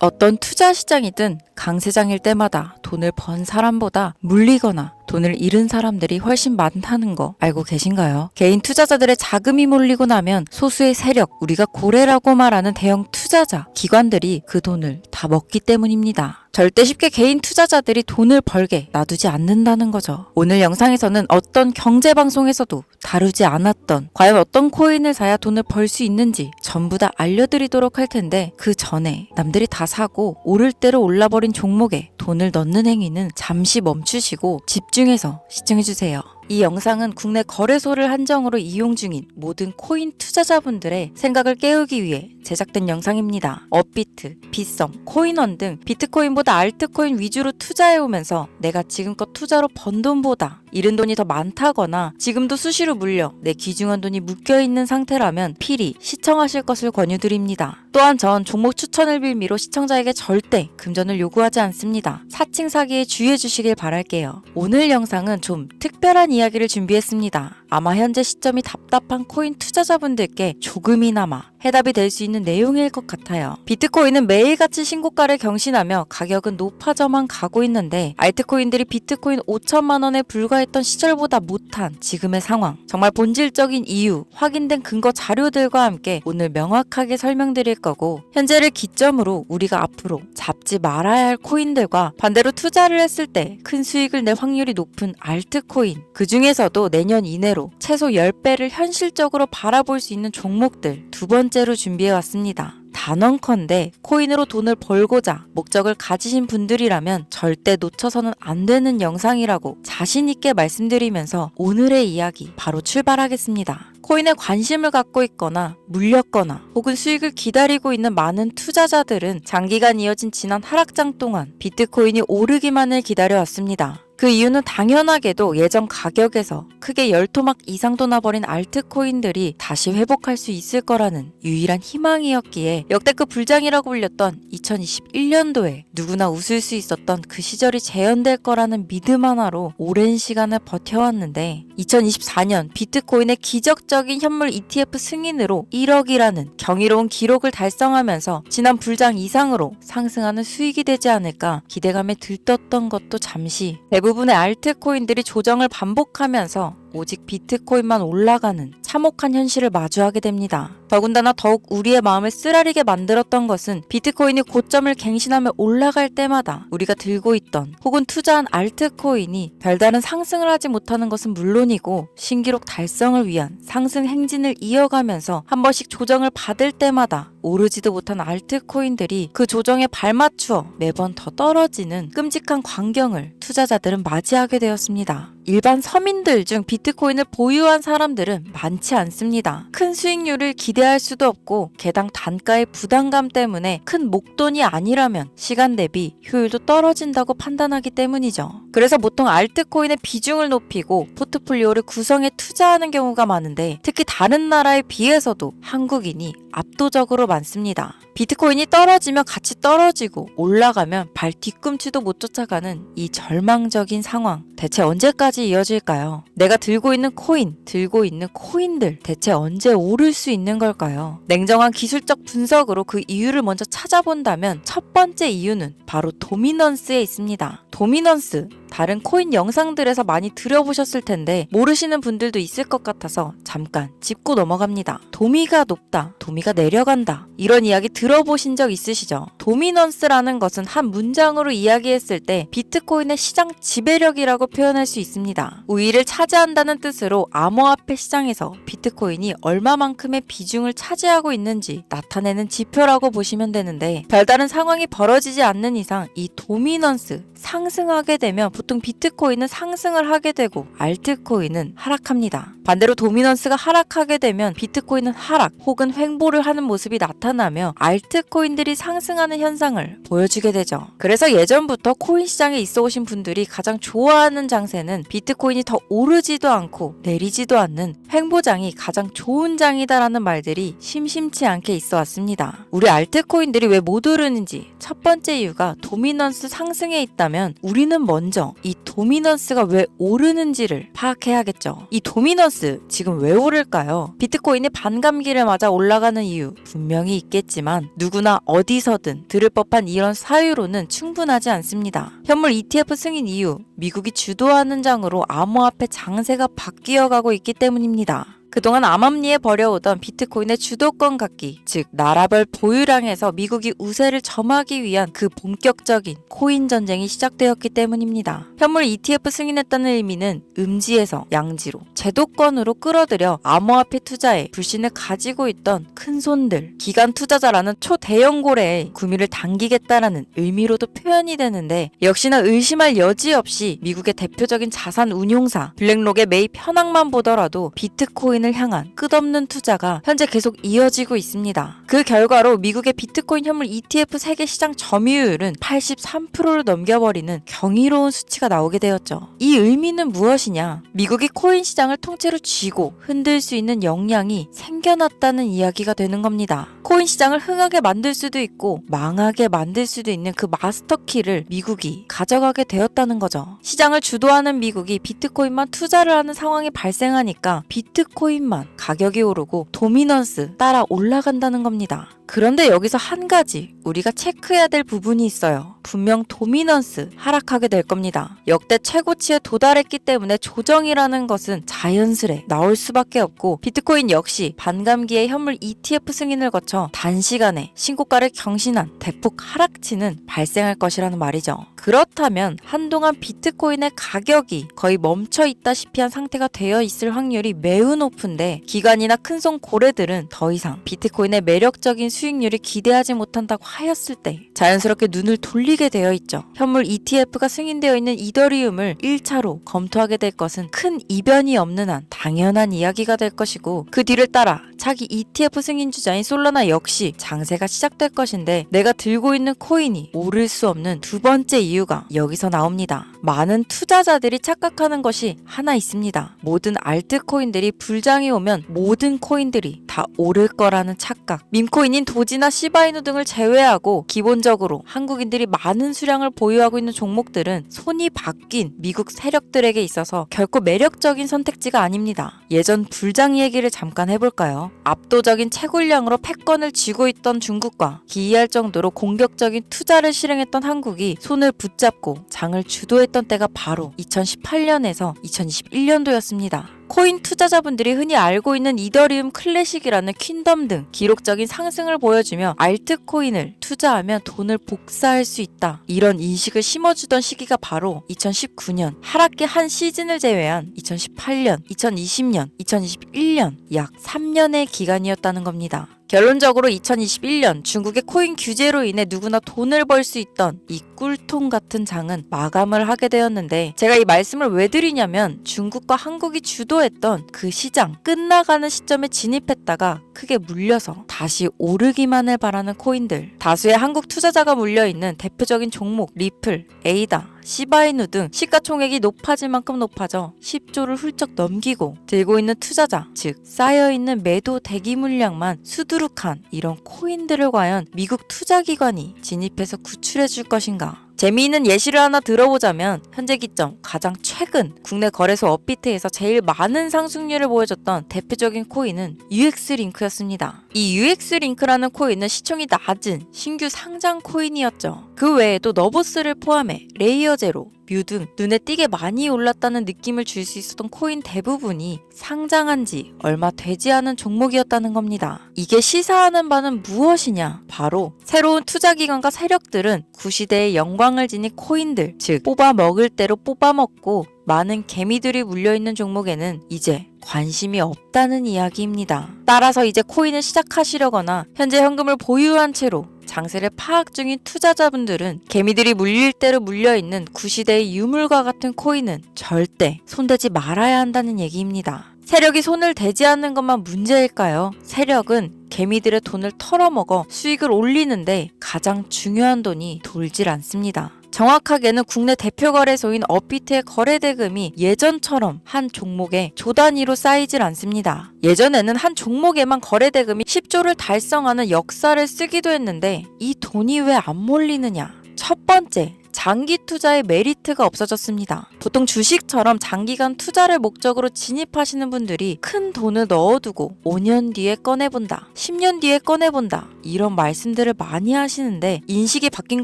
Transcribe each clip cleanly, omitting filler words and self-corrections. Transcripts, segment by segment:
어떤 투자 시장이든 강세장일 때마다 돈을 번 사람보다 물리거나 돈을 잃은 사람들이 훨씬 많다는 거 알고 계신가요? 개인 투자자들의 자금이 몰리고 나면 소수의 세력, 우리가 고래라고 말하는 대형 투자자, 기관들이 그 돈을 다 먹기 때문입니다. 절대 쉽게 개인 투자자들이 돈을 벌게 놔두지 않는다는 거죠. 오늘 영상에서는 어떤 경제방송에서도 다루지 않았던 과연 어떤 코인을 사야 돈을 벌 수 있는지 전부 다 알려드리도록 할 텐데, 그 전에 남들이 다 사고 오를 대로 올라버린 종목에 돈을 넣는 행위는 잠시 멈추시고 집중해서 시청해주세요. 이 영상은 국내 거래소를 한정으로 이용 중인 모든 코인 투자자분들의 생각을 깨우기 위해 제작된 영상입니다. 업비트, 빗썸, 코인원 등 비트코인보다 알트코인 위주로 투자해오면서 내가 지금껏 투자로 번 돈보다 잃은 돈이 더 많다거나 지금도 수시로 물려 내 귀중한 돈이 묶여있는 상태라면 필히 시청하실 것을 권유드립니다. 또한 전 종목 추천을 빌미로 시청자에게 절대 금전을 요구하지 않습니다. 사칭 사기에 주의해 주시길 바랄게요. 오늘 영상은 좀 특별한 이야기를 준비했습니다. 아마 현재 시점이 답답한 코인 투자자분들께 조금이나마 해답이 될 수 있는 내용일 것 같아요. 비트코인은 매일같이 신고가를 경신하며 가격은 높아져만 가고 있는데, 알트코인들이 비트코인 5천만 원에 불과했던 시절보다 못한 지금의 상황, 정말 본질적인 이유, 확인된 근거 자료들과 함께 오늘 명확하게 설명드릴 거고, 현재를 기점으로 우리가 앞으로 잡지 말아야 할 코인들과 반대로 투자를 했을 때 큰 수익을 낼 확률이 높은 알트코인, 그 중에서도 내년 이내로 최소 10배를 현실적으로 바라볼 수 있는 종목들 두 번째로 준비해왔습니다. 단언컨대 코인으로 돈을 벌고자 목적을 가지신 분들이라면 절대 놓쳐서는 안 되는 영상이라고 자신있게 말씀드리면서 오늘의 이야기 바로 출발하겠습니다. 코인에 관심을 갖고 있거나 물렸거나 혹은 수익을 기다리고 있는 많은 투자자들은 장기간 이어진 지난 하락장 동안 비트코인이 오르기만을 기다려왔습니다. 그 이유는 당연하게도 예전 가격에서 크게 10토막 이상 돋아버린 알트코인들이 다시 회복할 수 있을 거라는 유일한 희망이었기에 역대급 불장이라고 불렸던 2021년도에 누구나 웃을 수 있었던 그 시절이 재현될 거라는 믿음 하나로 오랜 시간을 버텨왔는데, 2024년 비트코인의 기적적인 현물 ETF 승인으로 1억이라는 경이로운 기록을 달성하면서 지난 불장 이상으로 상승하는 수익이 되지 않을까 기대감에 들떴던 것도 잠시, 대부분의 알트코인들이 조정을 반복하면서 오직 비트코인만 올라가는 참혹한 현실을 마주하게 됩니다. 더군다나 더욱 우리의 마음을 쓰라리게 만들었던 것은 비트코인이 고점을 갱신하며 올라갈 때마다 우리가 들고 있던 혹은 투자한 알트코인이 별다른 상승을 하지 못하는 것은 물론이고, 신기록 달성을 위한 상승 행진을 이어가면서 한 번씩 조정을 받을 때마다 오르지도 못한 알트코인들이 그 조정에 발맞추어 매번 더 떨어지는 끔찍한 광경을 투자자들은 맞이하게 되었습니다. 일반 서민들 중 비트코인을 보유한 사람들은 많지 않습니다. 큰 수익률을 기대할 수도 없고 개당 단가의 부담감 때문에 큰 목돈이 아니라면 시간 대비 효율도 떨어진다고 판단하기 때문이죠. 그래서 보통 알트코인의 비중을 높이고 포트폴리오를 구성해 투자하는 경우가 많은데, 특히 다른 나라에 비해서도 한국인이 압도적으로 많습니다. 비트코인이 떨어지면 같이 떨어지고 올라가면 발 뒤꿈치도 못 쫓아가는 이 절망적인 상황, 대체 언제까지 이어질까요? 내가 들고 있는 코인, 들고 있는 코인들 대체 언제 오를 수 있는 걸까요? 냉정한 기술적 분석으로 그 이유를 먼저 찾아본다면 첫 번째 이유는 바로 도미넌스에 있습니다. 도미넌스, 다른 코인 영상들에서 많이 들어보셨을 텐데 모르시는 분들도 있을 것 같아서 잠깐 짚고 넘어갑니다. 도미가 높다, 도미가 내려간다, 이런 이야기 들어보신 적 있으시죠? 도미넌스라는 것은 한 문장으로 이야기했을 때 비트코인의 시장 지배력이라고 표현할 수 있습니다. 우위를 차지한다는 뜻으로 암호화폐 시장에서 비트코인이 얼마만큼의 비중을 차지하고 있는지 나타내는 지표라고 보시면 되는데, 별다른 상황이 벌어지지 않는 이상 이 도미넌스, 상승하게 되면 보통 비트코인은 상승을 하게 되고 알트코인은 하락합니다. 반대로 도미넌스가 하락하게 되면 비트코인은 하락 혹은 횡보를 하는 모습이 나타나며 알트코인들이 상승하는 현상을 보여주게 되죠. 그래서 예전부터 코인 시장에 있어 오신 분들이 가장 좋아하는 장세는 비트코인이 더 오르지도 않고 내리지도 않는 횡보장이 가장 좋은 장이다라는 말들이 심심치 않게 있어 왔습니다. 우리 알트코인들이 왜 못 오르는지 첫 번째 이유가 투자자가 도미넌스 상승에 있다면 우리는 먼저 이 도미넌스가 왜 오르는지를 파악해야겠죠. 이 도미넌스 지금 왜 오를까요? 비트코인이 반감기를 맞아 올라가는 이유 분명히 있겠지만 누구나 어디서든 들을 법한 이런 사유로는 충분하지 않습니다. 현물 ETF 승인 이유, 미국이 주도하는 장으로 암호화폐 장세가 바뀌어가고 있기 때문입니다. 그동안 암암리에 벌여오던 비트코인의 주도권 갖기, 즉 나라별 보유량에서 미국이 우세를 점하기 위한 그 본격적인 코인 전쟁이 시작되었기 때문입니다. 현물 ETF 승인했다는 의미는 음지에서 양지로, 제도권으로 끌어들여 암호화폐 투자에 불신을 가지고 있던 큰손들, 기관 투자자라는 초대형 고래의 구미를 당기겠다라는 의미로도 표현이 되는데, 역시나 의심할 여지 없이 미국의 대표적인 자산 운용사 블랙록의 매입 현황만 보더라도 비트코인을 향한 끝없는 투자가 현재 계속 이어지고 있습니다. 그 결과로 미국의 비트코인 현물 ETF 세계 시장 점유율은 83%를 넘겨버리는 경이로운 수치가 나오게 되었죠. 이 의미는 무엇이냐? 미국이 코인 시장을 통째로 쥐고 흔들 수 있는 역량이 생겨났다는 이야기가 되는 겁니다. 코인 시장을 흥하게 만들 수도 있고 망하게 만들 수도 있는 그 마스터키를 미국이 가져가게 되었다는 거죠. 시장을 주도하는 미국이 비트코인만 투자를 하는 상황이 발생하니까 비트코인만 가격이 오르고 도미넌스 따라 올라간다는 겁니다. 그런데 여기서 한 가지 우리가 체크해야 될 부분이 있어요. 분명 도미넌스 하락하게 될 겁니다. 역대 최고치에 도달했기 때문에 조정이라는 것은 자연스레 나올 수밖에 없고, 비트코인 역시 반감기의 현물 ETF 승인을 거쳐 단시간에 신고가를 경신한 대폭 하락치는 발생할 것이라는 말이죠. 그렇다면 한동안 비트코인의 가격이 거의 멈춰 있다시피 한 상태가 되어 있을 확률이 매우 높은데, 기관이나 큰손 고래들은 더 이상 비트코인의 매력적인 수익률을 기대하지 못한다고 하였을 때 자연스럽게 눈을 돌리게 되어 있죠. 현물 ETF가 승인되어 있는 이더리움을 1차로 검토하게 될 것은 큰 이변이 없는 한 당연한 이야기가 될 것이고, 그 뒤를 따라 차기 ETF 승인 주자인 솔라나 역시 장세가 시작될 것인데, 내가 들고 있는 코인이 오를 수 없는 두 번째 이유가 여기서 나옵니다. 많은 투자자들이 착각하는 것이 하나 있습니다. 모든 알트코인들이 불장이 오면 모든 코인들이 다 오를 거라는 착각. 밈코인인 도지나 시바이누 등을 제외하고 기본적으로 한국인들이 많은 수량을 보유하고 있는 종목들은 손이 바뀐 미국 세력들에게 있어서 결코 매력적인 선택지가 아닙니다. 예전 불장 얘기를 잠깐 해볼까요? 압도적인 채굴량으로 패권을 쥐고 있던 중국과 기이할 정도로 공격적인 투자를 실행했던 한국이 손을 붙잡고 장을 주도했던 때가 바로 2018년에서 2021년도였습니다. 코인 투자자분들이 흔히 알고 있는 이더리움 클래식이라는 퀸덤 등 기록적인 상승을 보여주며 알트코인을 투자하면 돈을 복사할 수 있다, 이런 인식을 심어주던 시기가 바로 2019년 하락기 한 시즌을 제외한 2018년, 2020년, 2021년 약 3년의 기간이었다는 겁니다. 결론적으로 2021년 중국의 코인 규제로 인해 누구나 돈을 벌 수 있던 이 꿀통 같은 장은 마감을 하게 되었는데, 제가 이 말씀을 왜 드리냐면 중국과 한국이 주도했던 그 시장 끝나가는 시점에 진입했다가 크게 물려서 다시 오르기만을 바라는 코인들, 다수의 한국 투자자가 물려있는 대표적인 종목 리플, 에이다, 시바이누 등 시가총액이 높아질 만큼 높아져 10조를 훌쩍 넘기고 들고 있는 투자자, 즉 쌓여있는 매도 대기 물량만 수두룩한 이런 코인들을 과연 미국 투자기관이 진입해서 구출해 줄 것인가? 재미있는 예시를 하나 들어보자면 현재 기점 가장 최근 국내 거래소 업비트에서 제일 많은 상승률을 보여줬던 대표적인 코인은 UX링크였습니다. 이 UX링크라는 코인은 시총이 낮은 신규 상장 코인이었죠. 그 외에도 너보스를 포함해 레이어제로, 뮤 등 눈에 띄게 많이 올랐다는 느낌을 줄 수 있었던 코인 대부분이 상장한 지 얼마 되지 않은 종목이었다는 겁니다. 이게 시사하는 바는 무엇이냐? 바로 새로운 투자기관과 세력들은 구시대의 영광을 지닌 코인들, 즉 뽑아 먹을 대로 뽑아 먹고 많은 개미들이 물려있는 종목에는 이제 관심이 없다는 이야기입니다. 따라서 이제 코인을 시작하시려거나 현재 현금을 보유한 채로 장세를 파악 중인 투자자분들은 개미들이 물릴 대로 물려있는 구시대의 유물과 같은 코인은 절대 손대지 말아야 한다는 얘기입니다. 세력이 손을 대지 않는 것만 문제일까요? 세력은 개미들의 돈을 털어먹어 수익을 올리는데 가장 중요한 돈이 돌질 않습니다. 정확하게는 국내 대표 거래소인 업비트의 거래 대금이 예전처럼 한 종목에 조 단위로 쌓이질 않습니다. 예전에는 한 종목에만 거래 대금이 10조를 달성하는 역사를 쓰기도 했는데 이 돈이 왜 안 몰리느냐? 첫 번째, 장기 투자의 메리트가 없어졌습니다. 보통 주식처럼 장기간 투자를 목적으로 진입하시는 분들이 큰 돈을 넣어두고 5년 뒤에 꺼내본다, 10년 뒤에 꺼내본다 이런 말씀들을 많이 하시는데 인식이 바뀐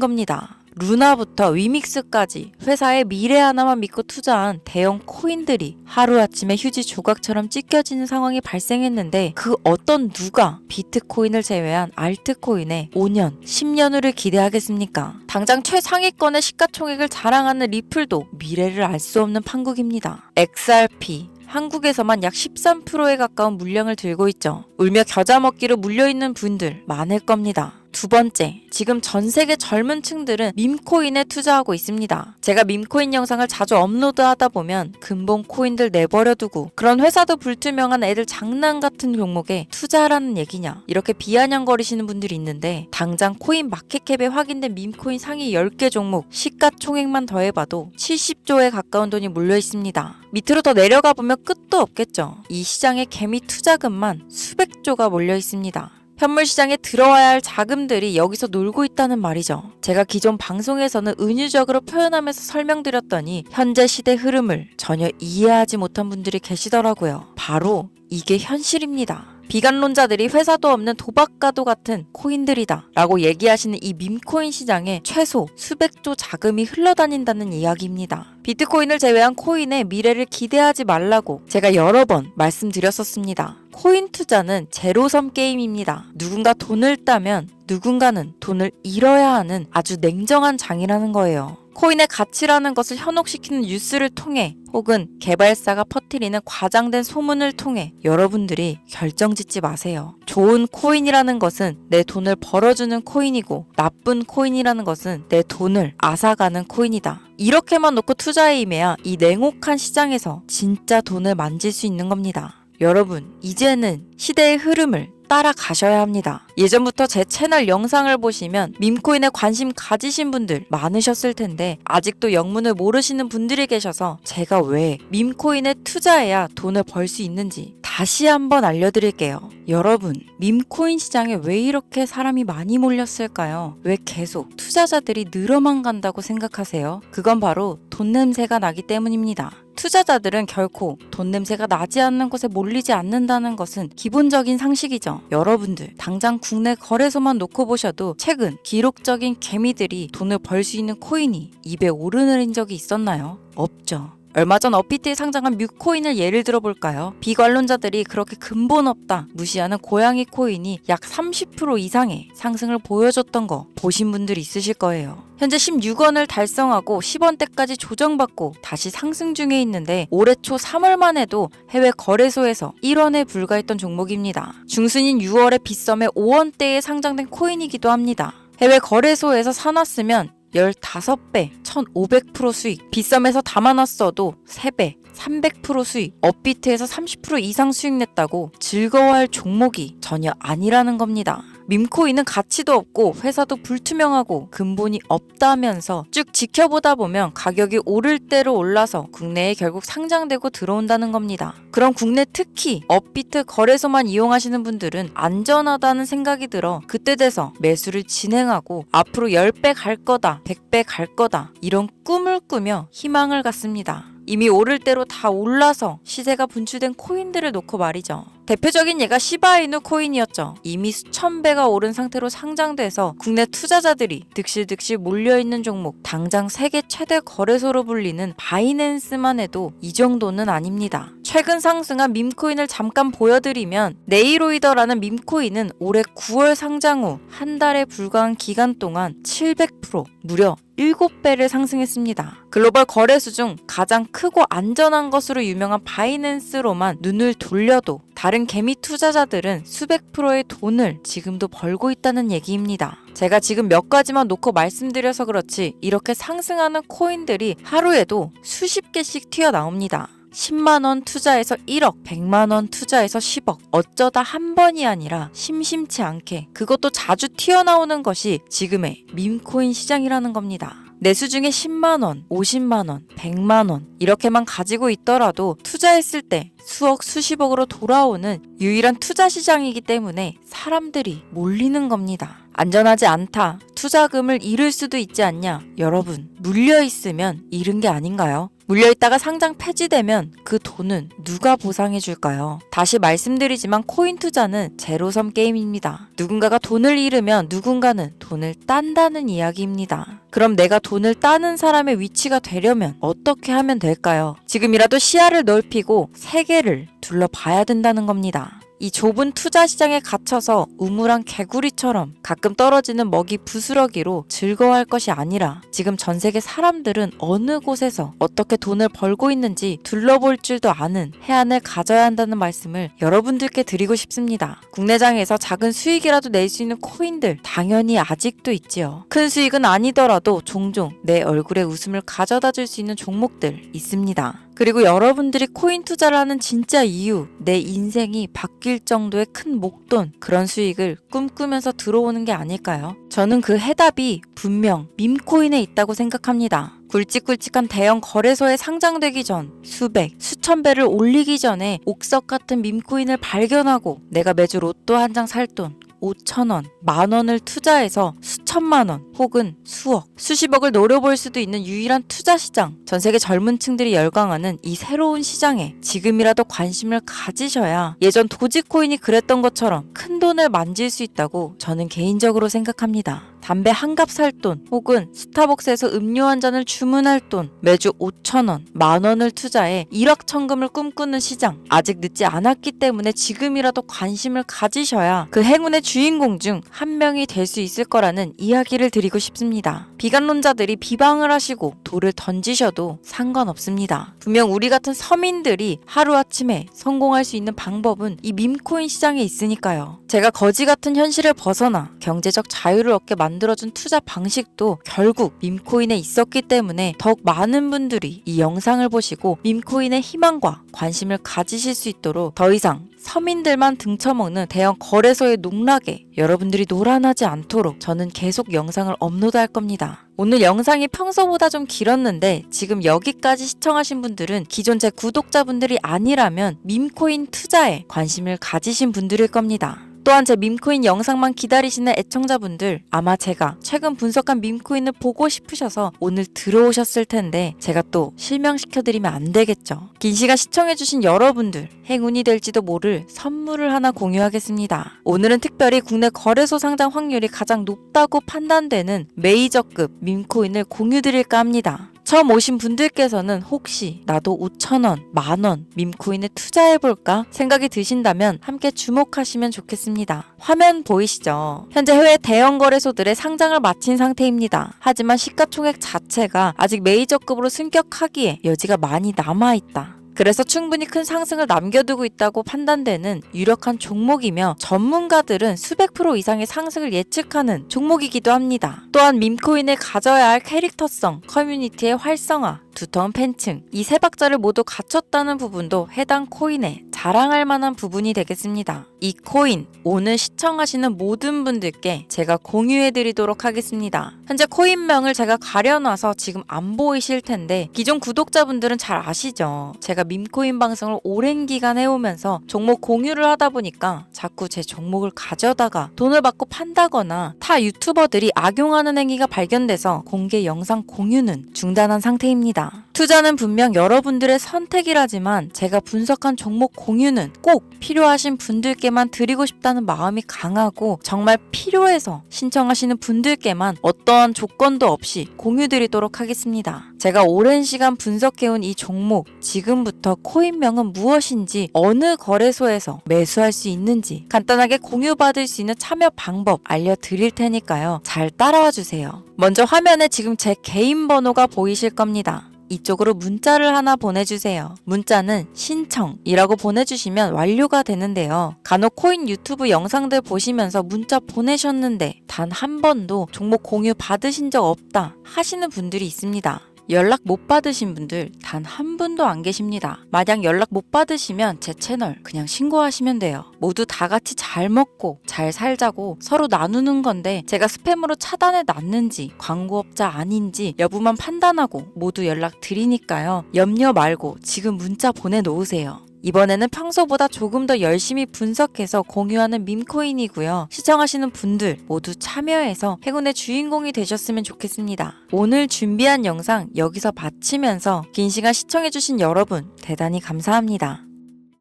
겁니다. 루나부터 위믹스까지 회사의 미래 하나만 믿고 투자한 대형 코인들이 하루아침에 휴지 조각처럼 찢겨지는 상황이 발생했는데 그 어떤 누가 비트코인을 제외한 알트코인에 5년, 10년을 기대하겠습니까? 당장 최상위권의 시가총액을 자랑하는 리플도 미래를 알 수 없는 판국입니다. XRP 한국에서만 약 13%에 가까운 물량을 들고 있죠. 울며 겨자 먹기로 물려있는 분들 많을 겁니다. 두 번째, 지금 전 세계 젊은 층들은 밈코인에 투자하고 있습니다. 제가 밈코인 영상을 자주 업로드하다 보면 근본 코인들 내버려두고 그런 회사도 불투명한 애들 장난 같은 종목에 투자하라는 얘기냐 이렇게 비아냥거리시는 분들이 있는데 당장 코인 마켓캡에 확인된 밈코인 상위 10개 종목 시가총액만 더해봐도 70조에 가까운 돈이 몰려 있습니다. 밑으로 더 내려가 보면 끝도 없겠죠. 이 시장의 개미 투자금만 수백조가 몰려 있습니다. 현물 시장에 들어와야 할 자금들이 여기서 놀고 있다는 말이죠. 제가 기존 방송에서는 은유적으로 표현하면서 설명드렸더니 현재 시대 흐름을 전혀 이해하지 못한 분들이 계시더라고요. 바로 이게 현실입니다. 비관론자들이 회사도 없는 도박가도 같은 코인들이다 라고 얘기하시는 이 밈코인 시장에 최소 수백조 자금이 흘러다닌다는 이야기입니다. 비트코인을 제외한 코인의 미래를 기대하지 말라고 제가 여러 번 말씀드렸었습니다. 코인 투자는 제로섬 게임입니다. 누군가 돈을 따면 누군가는 돈을 잃어야 하는 아주 냉정한 장이라는 거예요. 코인의 가치라는 것을 현혹시키는 뉴스를 통해 혹은 개발사가 퍼뜨리는 과장된 소문을 통해 여러분들이 결정짓지 마세요. 좋은 코인이라는 것은 내 돈을 벌어주는 코인이고 나쁜 코인이라는 것은 내 돈을 앗아가는 코인이다. 이렇게만 놓고 투자에 임해야 이 냉혹한 시장에서 진짜 돈을 만질 수 있는 겁니다. 여러분, 이제는 시대의 흐름을 따라가셔야 합니다. 예전부터 제 채널 영상을 보시면 밈코인에 관심 가지신 분들 많으셨을 텐데 아직도 영문을 모르시는 분들이 계셔서 제가 왜 밈코인에 투자해야 돈을 벌 수 있는지 다시 한번 알려드릴게요. 여러분, 밈코인 시장에 왜 이렇게 사람이 많이 몰렸을까요? 왜 계속 투자자들이 늘어만 간다고 생각하세요? 그건 바로 돈 냄새가 나기 때문입니다. 투자자들은 결코 돈 냄새가 나지 않는 곳에 몰리지 않는다는 것은 기본적인 상식이죠. 여러분들 당장 국내 거래소만 놓고 보셔도 최근 기록적인 개미들이 돈을 벌 수 있는 코인이 입에 오르내린 적이 있었나요? 없죠. 얼마 전 업비트에 상장한 뮤코인을 예를 들어볼까요? 비관론자들이 그렇게 근본 없다 무시하는 고양이 코인이 약 30% 이상의 상승을 보여줬던 거 보신 분들이 있으실 거예요. 현재 16원을 달성하고 10원대까지 조정받고 다시 상승 중에 있는데 올해 초 3월만 해도 해외 거래소에서 1원에 불과했던 종목입니다. 중순인 6월에 빗썸에 5원대에 상장된 코인이기도 합니다. 해외 거래소에서 사놨으면 15배, 1500% 수익, 빗썸에서 담아놨어도 3배, 300% 수익, 업비트에서 30% 이상 수익 냈다고 즐거워할 종목이 전혀 아니라는 겁니다. 밈코인은 가치도 없고 회사도 불투명하고 근본이 없다면서 쭉 지켜보다 보면 가격이 오를 대로 올라서 국내에 결국 상장되고 들어온다는 겁니다. 그럼 국내 특히 업비트 거래소만 이용하시는 분들은 안전하다는 생각이 들어 그때 돼서 매수를 진행하고 앞으로 10배 갈 거다, 100배 갈 거다 이런 꿈을 꾸며 희망을 갖습니다. 이미 오를 대로 다 올라서 시세가 분출된 코인들을 놓고 말이죠. 대표적인 예가 시바이누 코인이었죠. 이미 수천 배가 오른 상태로 상장돼서 국내 투자자들이 득실득실 몰려있는 종목, 당장 세계 최대 거래소로 불리는 바이낸스만 해도 이 정도는 아닙니다. 최근 상승한 밈코인을 잠깐 보여드리면 네이로이더라는 밈코인은 올해 9월 상장 후 한 달에 불과한 기간 동안 700% 무려 7배를 상승했습니다. 글로벌 거래소 중 가장 크고 안전한 것으로 유명한 바이낸스로만 눈을 돌려도 다른 개미 투자자들은 수백 프로의 돈을 지금도 벌고 있다는 얘기입니다. 제가 지금 몇 가지만 놓고 말씀드려서 그렇지 이렇게 상승하는 코인들이 하루에도 수십 개씩 튀어나옵니다. 10만원 투자해서 1억, 100만원 투자해서 10억. 어쩌다 한 번이 아니라 심심치 않게 그것도 자주 튀어나오는 것이 지금의 밈코인 시장이라는 겁니다. 내수 중에 10만원, 50만원, 100만원 이렇게만 가지고 있더라도 투자했을 때 수억, 수십억으로 돌아오는 유일한 투자 시장이기 때문에 사람들이 몰리는 겁니다. 안전하지 않다. 투자금을 잃을 수도 있지 않냐? 여러분, 물려있으면 잃은 게 아닌가요? 물려있다가 상장 폐지되면 그 돈은 누가 보상해 줄까요? 다시 말씀드리지만 코인 투자는 제로섬 게임입니다. 누군가가 돈을 잃으면 누군가는 돈을 딴다는 이야기입니다. 그럼 내가 돈을 따는 사람의 위치가 되려면 어떻게 하면 될까요? 지금이라도 시야를 넓히고 세계를 둘러봐야 된다는 겁니다. 이 좁은 투자 시장에 갇혀서 우물안 개구리처럼 가끔 떨어지는 먹이 부스러기로 즐거워할 것이 아니라 지금 전 세계 사람들은 어느 곳에서 어떻게 돈을 벌고 있는지 둘러볼 줄도 아는 해안을 가져야 한다는 말씀을 여러분들께 드리고 싶습니다. 국내장에서 작은 수익이라도 낼 수 있는 코인들 당연히 아직도 있지요. 큰 수익은 아니더라도 종종 내 얼굴에 웃음을 가져다 줄 수 있는 종목들 있습니다. 그리고 여러분들이 코인 투자를 하는 진짜 이유, 내 인생이 바뀔 정도의 큰 목돈, 그런 수익을 꿈꾸면서 들어오는 게 아닐까요? 저는 그 해답이 분명 밈코인에 있다고 생각합니다. 굵직굵직한 대형 거래소에 상장되기 전 수백, 수천 배를 올리기 전에 옥석 같은 밈코인을 발견하고 내가 매주 로또 한 장 살 돈 5,000원, 만원을 투자해서 수천만 원 혹은 수억, 수십억을 노려볼 수도 있는 유일한 투자 시장. 전 세계 젊은 층들이 열광하는 이 새로운 시장에 지금이라도 관심을 가지셔야 예전 도지코인이 그랬던 것처럼 큰 돈을 만질 수 있다고 저는 개인적으로 생각합니다. 담배 한 갑 살 돈 혹은 스타벅스에서 음료 한 잔을 주문할 돈, 매주 5,000원, 만원을 투자해 일확천금을 꿈꾸는 시장. 아직 늦지 않았기 때문에 지금이라도 관심을 가지셔야 그 행운의 주인공 중 한 명이 될 수 있을 거라는 이야기를 드리고 싶습니다. 비관론자들이 비방을 하시고 돌을 던지셔도 상관없습니다. 분명 우리 같은 서민들이 하루아침에 성공할 수 있는 방법은 이 밈코인 시장에 있으니까요. 제가 거지 같은 현실을 벗어나 경제적 자유를 얻게 만들어준 투자 방식도 결국 밈코인에 있었기 때문에 더욱 많은 분들이 이 영상을 보시고 밈코인의 희망과 관심을 가지실 수 있도록 더 이상 서민들만 등쳐먹는 대형 거래소의 농락에 여러분들이 노란하지 않도록 저는 계속 영상을 업로드할 겁니다. 오늘 영상이 평소보다 좀 길었는데 지금 여기까지 시청하신 분들은 기존 제 구독자분들이 아니라면 밈코인 투자에 관심을 가지신 분들일 겁니다. 또한 제 밈코인 영상만 기다리시는 애청자분들, 아마 제가 최근 분석한 밈코인을 보고 싶으셔서 오늘 들어오셨을 텐데 제가 또 실명시켜드리면 안 되겠죠. 긴 시간 시청해주신 여러분들, 행운이 될지도 모를 선물을 하나 공유하겠습니다. 오늘은 특별히 국내 거래소 상장 확률이 가장 높다고 판단되는 메이저급 밈코인을 공유드릴까 합니다. 처음 오신 분들께서는 혹시 나도 5,000원, 만원 밈코인에 투자해볼까 생각이 드신다면 함께 주목하시면 좋겠습니다. 화면 보이시죠? 현재 해외 대형 거래소들의 상장을 마친 상태입니다. 하지만 시가총액 자체가 아직 메이저급으로 승격하기에 여지가 많이 남아있다. 그래서 충분히 큰 상승을 남겨두고 있다고 판단되는 유력한 종목이며 전문가들은 수백 프로 이상의 상승을 예측하는 종목이기도 합니다. 또한 밈코인을 가져야 할 캐릭터성, 커뮤니티의 활성화, 두터운 팬층, 이 세 박자를 모두 갖췄다는 부분도 해당 코인에 자랑할 만한 부분이 되겠습니다. 이 코인, 오늘 시청하시는 모든 분들께 제가 공유해드리도록 하겠습니다. 현재 코인명을 제가 가려놔서 지금 안 보이실 텐데 기존 구독자분들은 잘 아시죠? 제가 밈코인 방송을 오랜 기간 해오면서 종목 공유를 하다 보니까 자꾸 제 종목을 가져다가 돈을 받고 판다거나 타 유튜버들이 악용하는 행위가 발견돼서 공개 영상 공유는 중단한 상태입니다. 투자는 분명 여러분들의 선택이라지만 제가 분석한 종목 공유는 꼭 필요하신 분들께만 드리고 싶다는 마음이 강하고 정말 필요해서 신청하시는 분들께만 어떠한 조건도 없이 공유드리도록 하겠습니다. 제가 오랜 시간 분석해온 이 종목, 지금부터 코인명은 무엇인지, 어느 거래소에서 매수할 수 있는지 간단하게 공유받을 수 있는 참여 방법 알려드릴 테니까요. 잘 따라와 주세요. 먼저 화면에 지금 제 개인 번호가 보이실 겁니다. 이쪽으로 문자를 하나 보내주세요. 문자는 신청이라고 보내주시면 완료가 되는데요. 간혹 코인 유튜브 영상들 보시면서 문자 보내셨는데 단 한 번도 종목 공유 받으신 적 없다 하시는 분들이 있습니다. 연락 못 받으신 분들 단 한 분도 안 계십니다. 만약 연락 못 받으시면 제 채널 그냥 신고하시면 돼요. 모두 다 같이 잘 먹고 잘 살자고 서로 나누는 건데 제가 스팸으로 차단해 놨는지 광고업자 아닌지 여부만 판단하고 모두 연락 드리니까요. 염려 말고 지금 문자 보내놓으세요. 이번에는 평소보다 조금 더 열심히 분석해서 공유하는 밈코인이고요. 시청하시는 분들 모두 참여해서 행운의 주인공이 되셨으면 좋겠습니다. 오늘 준비한 영상 여기서 마치면서 긴 시간 시청해주신 여러분 대단히 감사합니다.